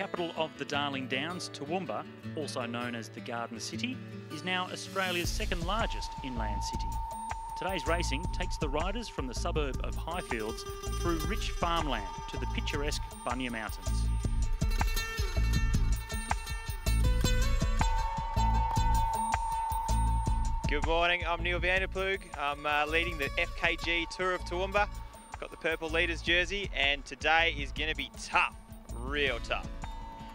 capital of the Darling Downs, Toowoomba, also known as the Garden City, is now Australia's second largest inland city. Today's racing takes the riders from the suburb of Highfields through rich farmland to the picturesque Bunya Mountains. Good morning, I'm Neil Vanderploeg. I'm leading the FKG Tour of Toowoomba. Got the purple leaders jersey, and today is going to be tough, real tough.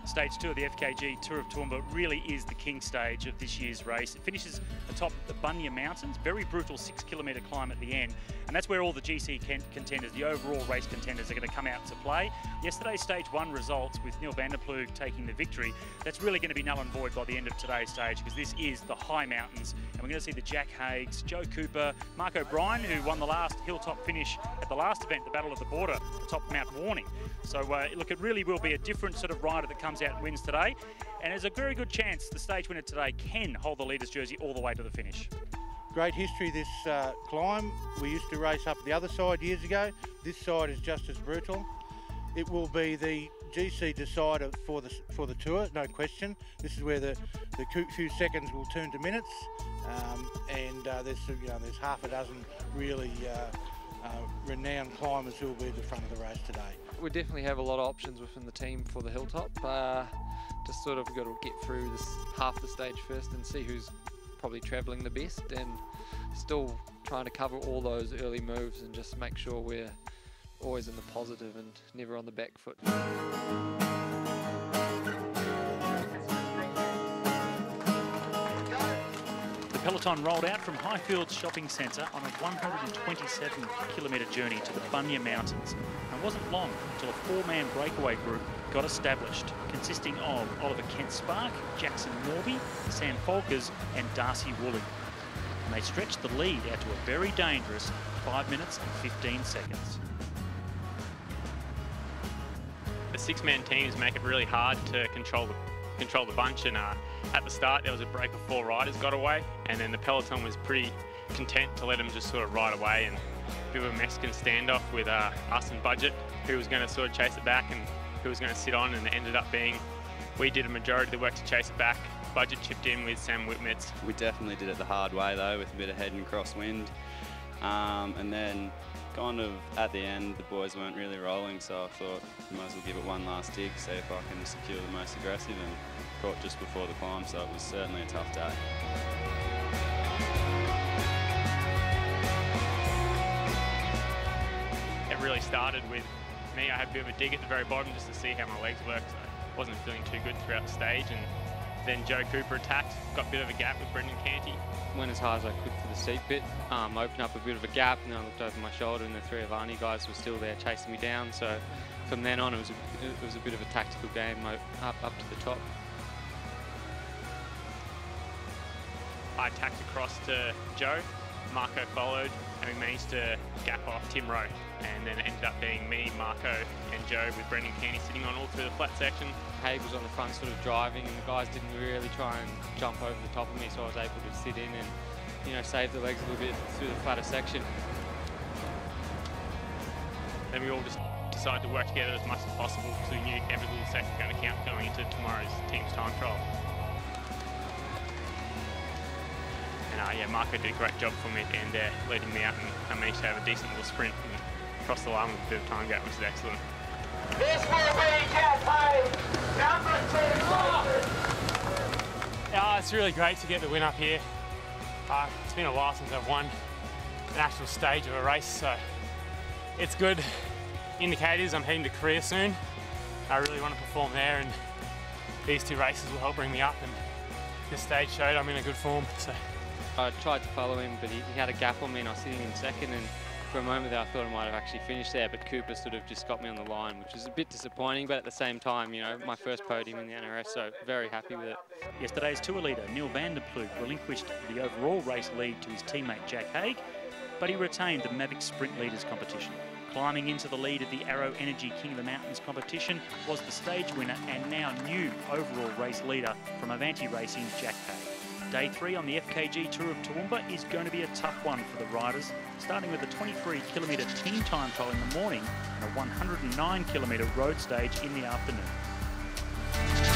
Stage 2 of the FKG Tour of Toowoomba really is the king stage of this year's race. It finishes atop the Bunya Mountains, very brutal 6-kilometre climb at the end, and that's where all the GC contenders, the overall race contenders, are going to come out to play. Yesterday's Stage 1 results, with Neil Vanderploeg taking the victory, that's really going to be null and void by the end of today's stage, because this is the high mountains, and we're going to see the Jack Haigs, Joe Cooper, Mark O'Brien, who won the last hilltop finish at the last event, the Battle of the Border, atop Mount Warning. So look, it really will be a different sort of rider that comes out and wins today, and there's a very good chance the stage winner today can hold the leader's jersey all the way to the finish. Great history this climb. We used to race up the other side years ago. This side is just as brutal. It will be the GC decider for the tour, no question. This is where the few seconds will turn to minutes, and there's half a dozen really renowned climbers who will be at the front of the race today. We definitely have a lot of options within the team for the hilltop. Just sort of got to get through this half the stage first and see who's probably travelling the best, and still trying to cover all those early moves and just make sure we're always in the positive and never on the back foot. The peloton rolled out from Highfields Shopping Centre on a 127-kilometre journey to the Bunya Mountains, and it wasn't long until a four-man breakaway group got established, consisting of Oliver Kent-Spark, Jackson Morby, Sam Folkers and Darcy Woolley. And they stretched the lead out to a very dangerous 5 minutes and 15 seconds. The six-man teams make it really hard to control the bunch, and at the start there was a break of 4 riders got away, and then the peloton was pretty content to let them just sort of ride away, and a bit of a Mexican standoff with us and Budget, who was going to sort of chase it back and who was going to sit on, and it ended up being we did a majority of the work to chase it back. Budget chipped in with Sam Whitmetz. We definitely did it the hard way though, with a bit of head and crosswind, and then kind of at the end the boys weren't really rolling, so I thought I might as well give it one last dig, see if I can secure the most aggressive, and caught just before the climb, so it was certainly a tough day. It really started with me. I had a bit of a dig at the very bottom just to see how my legs worked. So I wasn't feeling too good throughout the stage, and then Joe Cooper attacked, got a bit of a gap with Brendan Canty. Went as hard as I could for the steep bit, opened up a bit of a gap, and then I looked over my shoulder and the 3 Avani guys were still there chasing me down, so from then on it was a bit of a tactical game up to the top. I tacked across to Joe, Marco followed, and we managed to gap off Tim Rowe, and then it ended up being me, Marco and Joe with Brendan Canty sitting on all through the flat section. Haig was on the front sort of driving, and the guys didn't really try and jump over the top of me, so I was able to sit in and save the legs a little bit through the flatter section. Then we all just decided to work together as much as possible, because we knew every little second was going to count going into tomorrow's team's time trial. And yeah, Marco did a great job for me at the end there, leading me out, and I managed to have a decent little sprint and cross the line with a bit of time gap, which is excellent. This will be Jack Haigs, number 2. It's really great to get the win up here. It's been a while since I've won an actual stage of a race, so it's good indicators. I'm heading to Korea soon. I really want to perform there, and these 2 races will help bring me up, and this stage showed I'm in a good form. So I tried to follow him, but he had a gap on me and I was sitting in second, and for a moment there I thought I might have actually finished there, but Cooper sort of just got me on the line, which was a bit disappointing, but at the same time, my first podium in the NRS, so very happy with it. Yesterday's tour leader, Neil Vanderploeg, relinquished the overall race lead to his teammate Jack Haig, but he retained the Mavic Sprint Leaders competition. Climbing into the lead of the Arrow Energy King of the Mountains competition was the stage winner and now new overall race leader from Avanti Racing, Jack Haig. Day 3 on the FKG Tour of Toowoomba is going to be a tough one for the riders, starting with a 23-kilometre team time trial in the morning and a 109-kilometre road stage in the afternoon. Toowoomba.